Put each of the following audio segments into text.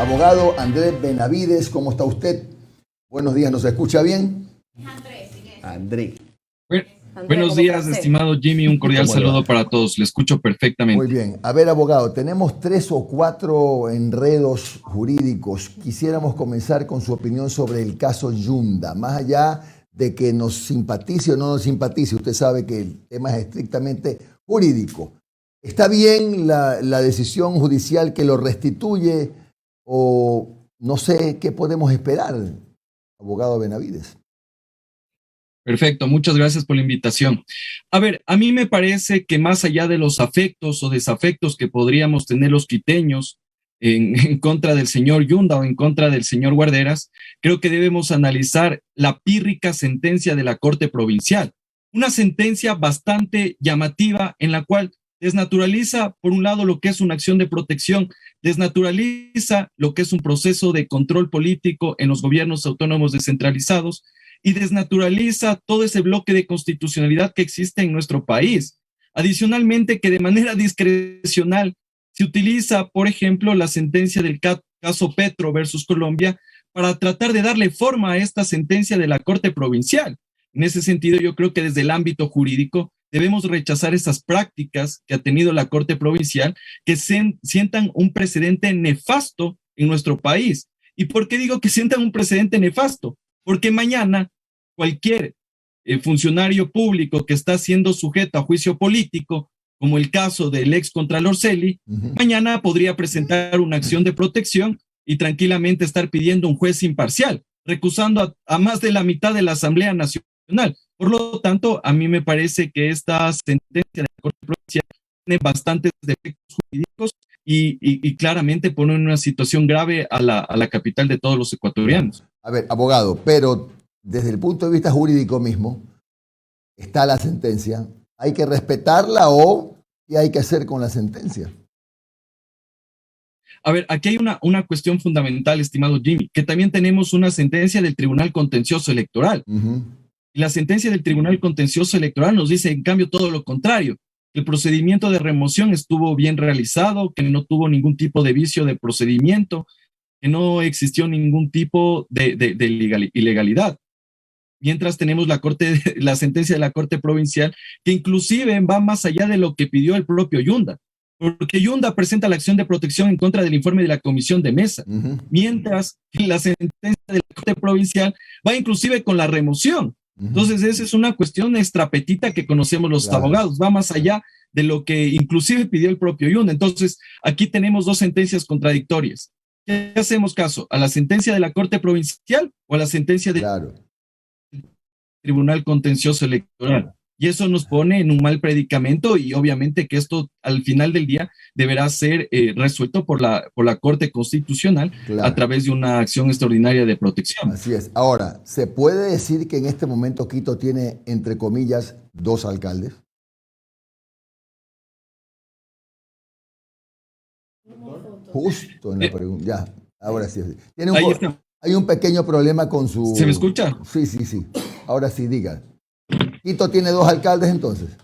Abogado Andrés Benavides, ¿cómo está usted? Buenos días, ¿nos escucha bien? Andrés. Buenos días, estimado Jimmy, un cordial saludo para todos, le escucho perfectamente. Muy bien, a ver, abogado, tenemos 3 o 4 enredos jurídicos. Quisiéramos comenzar con su opinión sobre el caso Yunda, más allá de que nos simpatice o no nos simpatice, usted sabe que el tema es estrictamente jurídico. ¿Está bien la decisión judicial que lo restituye o no sé qué podemos esperar, abogado Benavides? Perfecto, muchas gracias por la invitación. A ver, a mí me parece que más allá de los afectos o desafectos que podríamos tener los quiteños en contra del señor Yunda o en contra del señor Guarderas, creo que debemos analizar la pírrica sentencia de la Corte Provincial. Una sentencia bastante llamativa en la cual desnaturaliza, por un lado, lo que es una acción de protección, desnaturaliza lo que es un proceso de control político en los gobiernos autónomos descentralizados, y desnaturaliza todo ese bloque de constitucionalidad que existe en nuestro país. Adicionalmente, que de manera discrecional se utiliza, por ejemplo, la sentencia del caso Petro versus Colombia para tratar de darle forma a esta sentencia de la Corte Provincial. En ese sentido, yo creo que desde el ámbito jurídico debemos rechazar esas prácticas que ha tenido la Corte Provincial que sientan un precedente nefasto en nuestro país. ¿Y por qué digo que sientan un precedente nefasto? Porque mañana cualquier funcionario público que está siendo sujeto a juicio político, como el caso del ex contralor Celi, mañana podría presentar una acción de protección y tranquilamente estar pidiendo un juez imparcial, recusando a más de la mitad de la Asamblea Nacional. Por lo tanto, a mí me parece que esta sentencia de la Corte Provincial tiene bastantes defectos jurídicos y claramente pone en una situación grave a la capital de todos los ecuatorianos. A ver, abogado, pero desde el punto de vista jurídico mismo, está la sentencia. ¿Hay que respetarla o qué hay que hacer con la sentencia? A ver, aquí hay una cuestión fundamental, estimado Jimmy, que también tenemos una sentencia del Tribunal Contencioso Electoral. Y la sentencia del Tribunal Contencioso Electoral nos dice, en cambio, todo lo contrario. El procedimiento de remoción estuvo bien realizado, que no tuvo ningún tipo de vicio de procedimiento, que no existió ningún tipo de ilegalidad. Mientras tenemos la sentencia de la Corte Provincial, que inclusive va más allá de lo que pidió el propio Yunda, porque Yunda presenta la acción de protección en contra del informe de la Comisión de Mesa, mientras la sentencia de la Corte Provincial va inclusive con la remoción. Entonces, esa es una cuestión extrapetita que conocemos los abogados, va más allá de lo que inclusive pidió el propio Yunda. Entonces, aquí tenemos dos sentencias contradictorias. ¿Qué hacemos caso? ¿A la sentencia de la Corte Provincial o a la sentencia del Tribunal Contencioso Electoral? Y eso nos pone en un mal predicamento y obviamente que esto al final del día deberá ser resuelto por la Corte Constitucional a través de una acción extraordinaria de protección. Así es. Ahora, ¿se puede decir que en este momento Quito tiene, entre comillas, 2 alcaldes? Justo en la pregunta. Ya, ahora sí. Hay un pequeño problema con su... ¿Se me escucha? Sí. Ahora sí, diga. ¿Quito tiene 2 alcaldes entonces?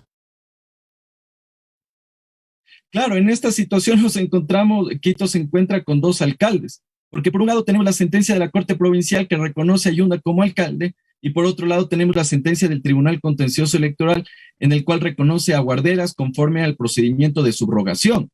Claro, en esta situación nos encontramos, Quito se encuentra con 2 alcaldes, porque por un lado tenemos la sentencia de la Corte Provincial que reconoce a Yunda como alcalde, y por otro lado tenemos la sentencia del Tribunal Contencioso Electoral en el cual reconoce a Guarderas conforme al procedimiento de subrogación.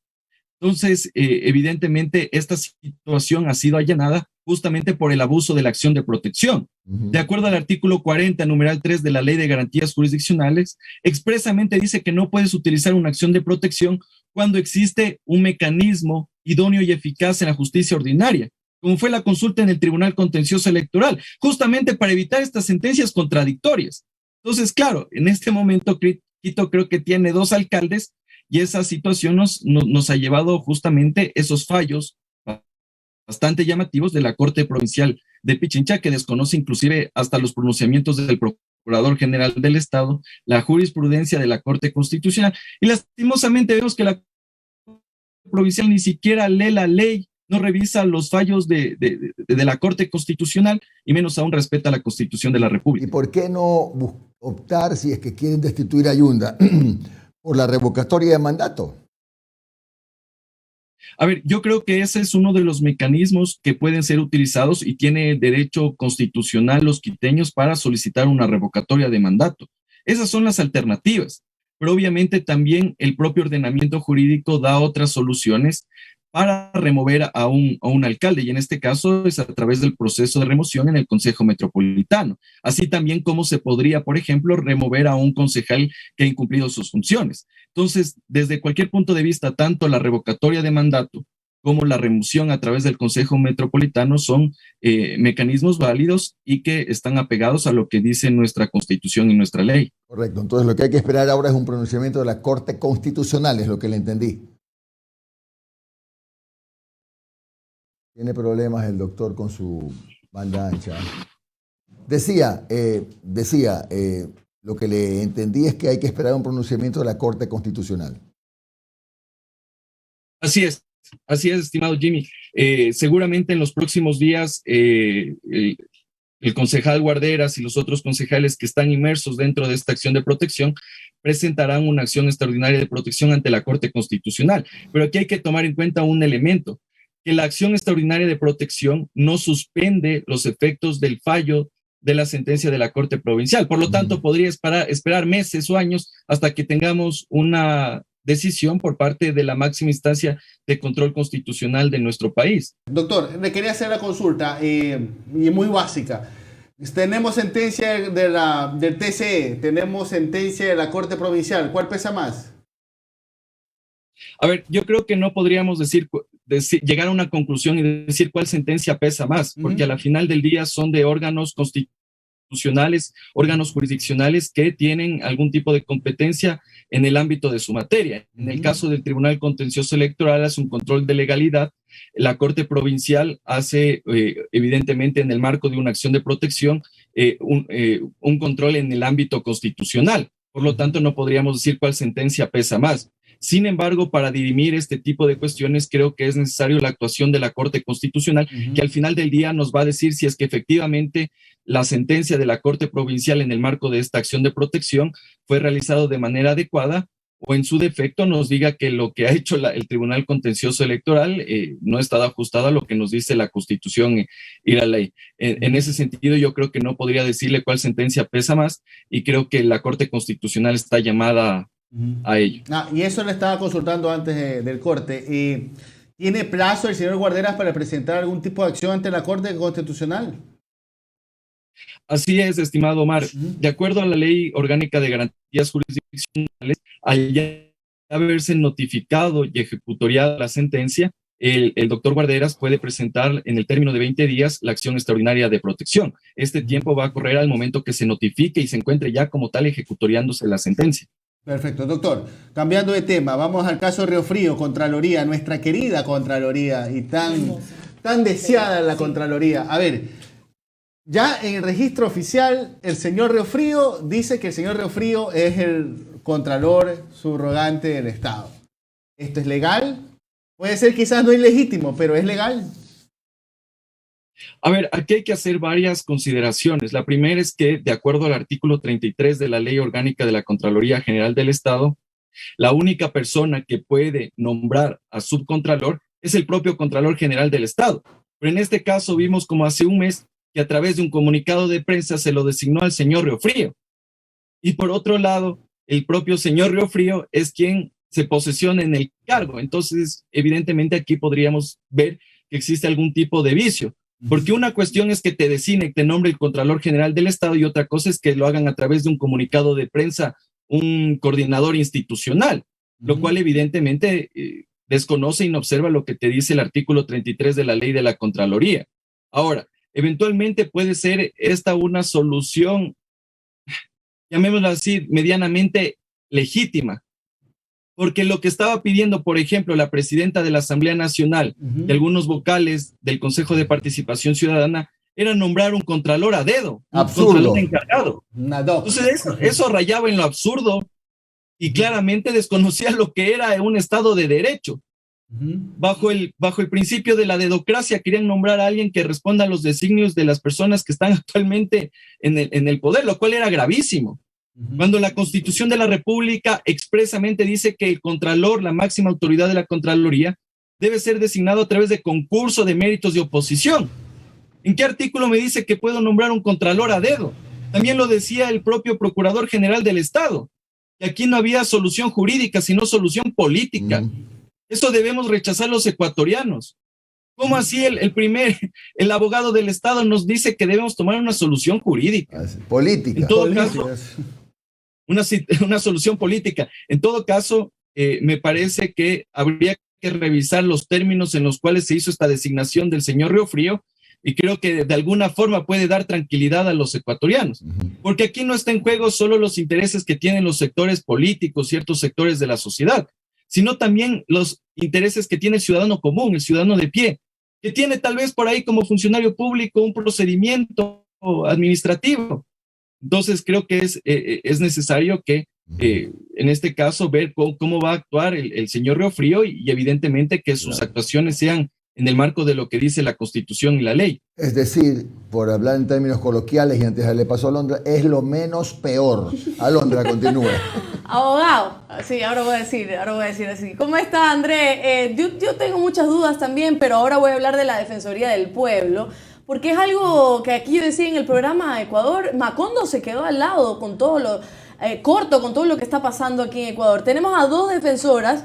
Entonces, evidentemente, esta situación ha sido allanada justamente por el abuso de la acción de protección. De acuerdo al artículo 40, numeral 3 de la Ley de Garantías Jurisdiccionales, expresamente dice que no puedes utilizar una acción de protección cuando existe un mecanismo idóneo y eficaz en la justicia ordinaria, como fue la consulta en el Tribunal Contencioso Electoral, justamente para evitar estas sentencias contradictorias. Entonces, claro, en este momento Quito creo que tiene 2 alcaldes y esa situación nos ha llevado justamente esos fallos bastante llamativos de la Corte Provincial de Pichincha, que desconoce inclusive hasta los pronunciamientos del Procurador General del Estado, la jurisprudencia de la Corte Constitucional, y lastimosamente vemos que la Corte Provincial ni siquiera lee la ley, no revisa los fallos de la Corte Constitucional y menos aún respeta la Constitución de la República. ¿Y por qué no optar, si es que quieren destituir a Yunda, por la revocatoria de mandato? A ver, yo creo que ese es uno de los mecanismos que pueden ser utilizados y tiene derecho constitucional los quiteños para solicitar una revocatoria de mandato. Esas son las alternativas, pero obviamente también el propio ordenamiento jurídico da otras soluciones para remover a un alcalde, y en este caso es a través del proceso de remoción en el Consejo Metropolitano. Así también como se podría, por ejemplo, remover a un concejal que ha incumplido sus funciones. Entonces, desde cualquier punto de vista, tanto la revocatoria de mandato como la remoción a través del Consejo Metropolitano son mecanismos válidos y que están apegados a lo que dice nuestra Constitución y nuestra ley. Correcto. Entonces, lo que hay que esperar ahora es un pronunciamiento de la Corte Constitucional, es lo que le entendí. Tiene problemas el doctor con su banda ancha. Decía, lo que le entendí es que hay que esperar un pronunciamiento de la Corte Constitucional. Así es, estimado Jimmy. Seguramente en los próximos días el concejal Guarderas y los otros concejales que están inmersos dentro de esta acción de protección presentarán una acción extraordinaria de protección ante la Corte Constitucional. Pero aquí hay que tomar en cuenta un elemento, que la acción extraordinaria de protección no suspende los efectos del fallo de la sentencia de la Corte Provincial. Por lo tanto, podría esperar meses o años hasta que tengamos una decisión por parte de la máxima instancia de control constitucional de nuestro país. Doctor, le quería hacer la consulta, y muy básica. Tenemos sentencia del TCE, tenemos sentencia de la Corte Provincial. ¿Cuál pesa más? A ver, yo creo que no podríamos llegar a una conclusión y decir cuál sentencia pesa más, porque a la final del día son de órganos constitucionales, órganos jurisdiccionales que tienen algún tipo de competencia en el ámbito de su materia. En el caso del Tribunal Contencioso Electoral hace un control de legalidad, la Corte Provincial hace, evidentemente, en el marco de una acción de protección, un control en el ámbito constitucional. Por lo tanto, no podríamos decir cuál sentencia pesa más. Sin embargo, para dirimir este tipo de cuestiones, creo que es necesario la actuación de la Corte Constitucional, que al final del día nos va a decir si es que efectivamente la sentencia de la Corte Provincial en el marco de esta acción de protección fue realizado de manera adecuada, o en su defecto nos diga que lo que ha hecho el Tribunal Contencioso Electoral no ha estado ajustado a lo que nos dice la Constitución y la ley. En ese sentido, yo creo que no podría decirle cuál sentencia pesa más, y creo que la Corte Constitucional está llamada a ello. Y eso le estaba consultando antes del corte. ¿Tiene plazo el señor Guarderas para presentar algún tipo de acción ante la Corte Constitucional? Así es, estimado Omar. De acuerdo a la Ley Orgánica de Garantías Jurisdiccionales, al ya haberse notificado y ejecutoriada la sentencia, el doctor Guarderas puede presentar en el término de 20 días la acción extraordinaria de protección. Este tiempo va a correr al momento que se notifique y se encuentre ya como tal ejecutoriándose la sentencia. Perfecto, doctor. Cambiando de tema, vamos al caso Río Frío, Contraloría, nuestra querida Contraloría, y tan deseada la Contraloría. A ver, ya en el registro oficial, el señor Río Frío dice que el señor Río Frío es el Contralor subrogante del Estado. ¿Esto es legal? Puede ser quizás no ilegítimo, pero ¿es legal? A ver, aquí hay que hacer varias consideraciones. La primera es que, de acuerdo al artículo 33 de la Ley Orgánica de la Contraloría General del Estado, la única persona que puede nombrar a subcontralor es el propio Contralor General del Estado. Pero en este caso vimos como hace un mes que a través de un comunicado de prensa se lo designó al señor Riofrío. Y por otro lado, el propio señor Riofrío es quien se posesiona en el cargo. Entonces, evidentemente aquí podríamos ver que existe algún tipo de vicio. Porque una cuestión es que te designe, te nombre el Contralor General del Estado, y otra cosa es que lo hagan a través de un comunicado de prensa, un coordinador institucional, lo cual evidentemente desconoce y no observa lo que te dice el artículo 33 de la Ley de la Contraloría. Ahora, eventualmente puede ser esta una solución, llamémosla así, medianamente legítima, porque lo que estaba pidiendo, por ejemplo, la presidenta de la Asamblea Nacional y algunos vocales del Consejo de Participación Ciudadana era nombrar un contralor a dedo, absurdo, un contralor encargado. Entonces eso rayaba en lo absurdo y claramente desconocía lo que era un Estado de Derecho. Bajo el principio de la dedocracia querían nombrar a alguien que responda a los designios de las personas que están actualmente en el poder, lo cual era gravísimo. Cuando la Constitución de la República expresamente dice que el Contralor, la máxima autoridad de la Contraloría, debe ser designado a través de concurso de méritos de oposición. ¿En qué artículo me dice que puedo nombrar un contralor a dedo? También lo decía el propio Procurador General del Estado, que aquí no había solución jurídica, sino solución política. Eso debemos rechazar los ecuatorianos. ¿Cómo así el abogado del Estado nos dice que debemos tomar una solución jurídica? Política. En todo caso, una solución política. En todo caso, me parece que habría que revisar los términos en los cuales se hizo esta designación del señor Riofrío, y creo que de alguna forma puede dar tranquilidad a los ecuatorianos, porque aquí no está en juego solo los intereses que tienen los sectores políticos, ciertos sectores de la sociedad, sino también los intereses que tiene el ciudadano común, el ciudadano de pie, que tiene tal vez por ahí como funcionario público un procedimiento administrativo. Entonces creo que es necesario que en este caso ver cómo va a actuar el señor Riofrío y evidentemente que sus actuaciones sean en el marco de lo que dice la Constitución y la ley. Es decir, por hablar en términos coloquiales, y antes de darle paso a Alondra, es lo menos peor. Alondra, continúa. Abogado, sí, ahora voy a decir así. ¿Cómo está, André? Yo tengo muchas dudas también, pero ahora voy a hablar de la Defensoría del Pueblo, porque es algo que aquí yo decía en el programa Ecuador, Macondo se quedó al lado con todo lo corto, con todo lo que está pasando aquí en Ecuador. Tenemos a dos defensoras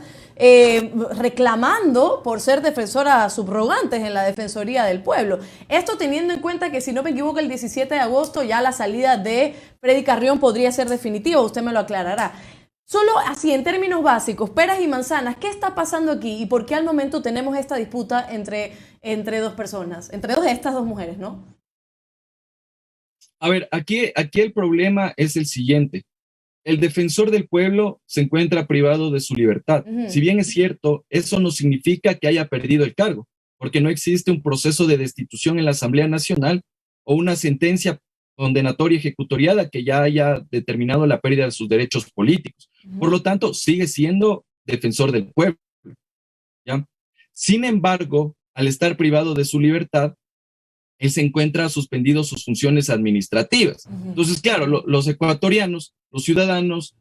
reclamando por ser defensoras subrogantes en la Defensoría del Pueblo. Esto teniendo en cuenta que, si no me equivoco, el 17 de agosto ya la salida de Freddy Carrión podría ser definitiva, usted me lo aclarará. Solo así, en términos básicos, peras y manzanas, ¿qué está pasando aquí y por qué al momento tenemos esta disputa entre dos personas, entre estas dos mujeres, ¿no? A ver, aquí el problema es el siguiente. El defensor del pueblo se encuentra privado de su libertad. Si bien es cierto, eso no significa que haya perdido el cargo, porque no existe un proceso de destitución en la Asamblea Nacional o una sentencia condenatoria ejecutoriada que ya haya determinado la pérdida de sus derechos políticos. Por lo tanto, sigue siendo defensor del pueblo, ¿ya? Sin embargo, al estar privado de su libertad, él se encuentra suspendido sus funciones administrativas. Entonces, claro, los ecuatorianos, los ciudadanos,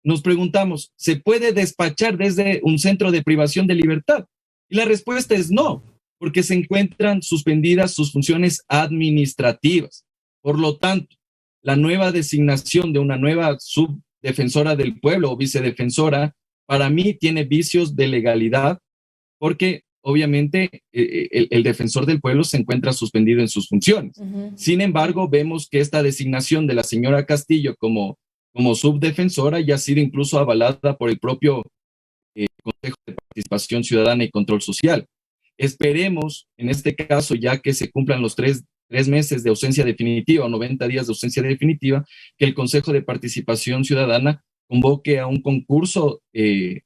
nos preguntamos, ¿se puede despachar desde un centro de privación de libertad? Y la respuesta es no, porque se encuentran suspendidas sus funciones administrativas. Por lo tanto, la nueva designación de una nueva subdefensora del pueblo o vicedefensora, para mí tiene vicios de legalidad, porque obviamente el defensor del pueblo se encuentra suspendido en sus funciones. Sin embargo, vemos que esta designación de la señora Castillo como subdefensora ya ha sido incluso avalada por el propio Consejo de Participación Ciudadana y Control Social. Esperemos, en este caso, ya que se cumplan los tres meses de ausencia definitiva o 90 días de ausencia definitiva, que el Consejo de Participación Ciudadana convoque a un concurso de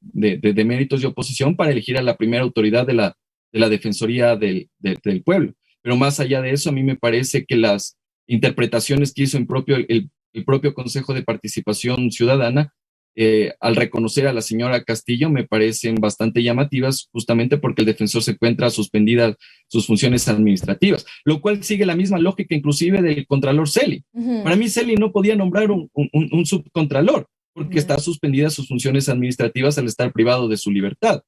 méritos de oposición para elegir a la primera autoridad de la Defensoría del Pueblo. Pero más allá de eso, a mí me parece que las interpretaciones que hizo el propio Consejo de Participación Ciudadana al reconocer a la señora Castillo me parecen bastante llamativas, justamente porque el defensor se encuentra suspendida sus funciones administrativas, lo cual sigue la misma lógica inclusive del contralor Celi. Para mí Celi no podía nombrar un subcontralor, porque está suspendida sus funciones administrativas al estar privado de su libertad.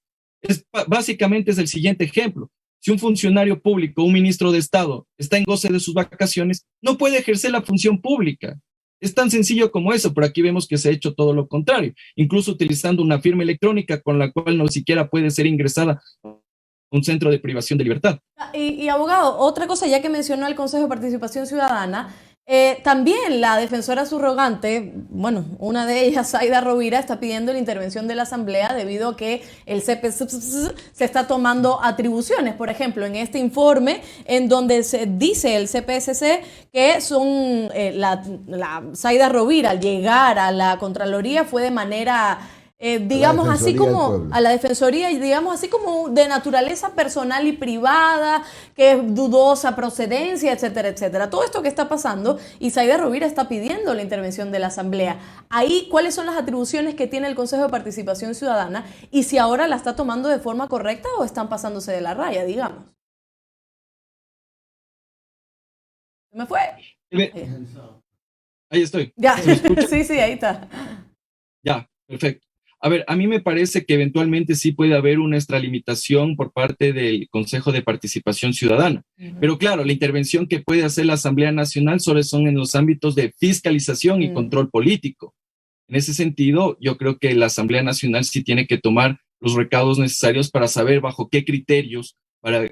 Básicamente es el siguiente ejemplo. Si un funcionario público, un ministro de Estado, está en goce de sus vacaciones, no puede ejercer la función pública. Es tan sencillo como eso, pero aquí vemos que se ha hecho todo lo contrario, incluso utilizando una firma electrónica con la cual no siquiera puede ser ingresada a un centro de privación de libertad. Y abogado, otra cosa, ya que mencionó el Consejo de Participación Ciudadana, también la defensora subrogante, bueno, una de ellas, Zaida Rovira, está pidiendo la intervención de la Asamblea debido a que el CPC se está tomando atribuciones. Por ejemplo, en este informe en donde se dice el CPSC que son la Zaida Rovira al llegar a la Contraloría fue de manera digamos así como a la Defensoría, digamos así como de naturaleza personal y privada, que es dudosa procedencia, etcétera, etcétera. Todo esto que está pasando, y Zaida Rovira está pidiendo la intervención de la Asamblea. Ahí, ¿cuáles son las atribuciones que tiene el Consejo de Participación Ciudadana? Y si ahora la está tomando de forma correcta o están pasándose de la raya, digamos. ¿Me fue? Ahí estoy. Ya, sí, ahí está. Ya, perfecto. A ver, a mí me parece que eventualmente sí puede haber una extralimitación por parte del Consejo de Participación Ciudadana. Pero claro, la intervención que puede hacer la Asamblea Nacional solo son en los ámbitos de fiscalización y control político. En ese sentido, yo creo que la Asamblea Nacional sí tiene que tomar los recaudos necesarios para saber bajo qué criterios,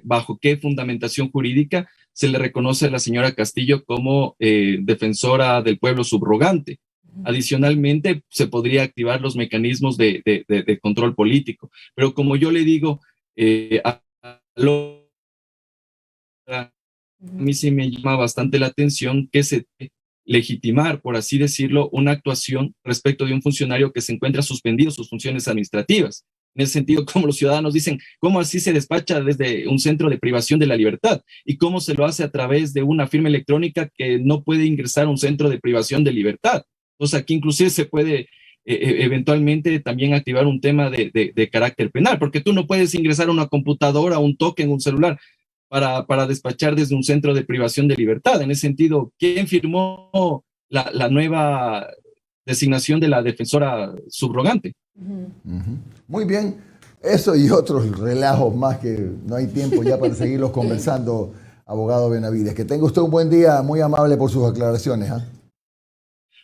bajo qué fundamentación jurídica se le reconoce a la señora Castillo como defensora del pueblo subrogante. Adicionalmente, se podría activar los mecanismos de control político. Pero como yo le digo, a mí sí me llama bastante la atención que se legitimar, por así decirlo, una actuación respecto de un funcionario que se encuentra suspendido sus funciones administrativas. En ese sentido, como los ciudadanos dicen, ¿cómo así se despacha desde un centro de privación de la libertad? ¿Y cómo se lo hace a través de una firma electrónica que no puede ingresar a un centro de privación de libertad? O sea, aquí inclusive se puede eventualmente también activar un tema de carácter penal, porque tú no puedes ingresar a una computadora, un token, un celular, para despachar desde un centro de privación de libertad. En ese sentido, ¿quién firmó la nueva designación de la defensora subrogante? Muy bien, eso y otros relajos más que no hay tiempo ya para seguirlos conversando, abogado Benavides. Que tenga usted un buen día, muy amable por sus aclaraciones.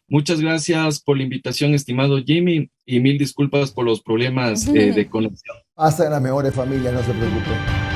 Muchas gracias por la invitación, estimado Jimmy, y mil disculpas por los problemas de conexión. Pasa en las mejores familias, no se preocupe.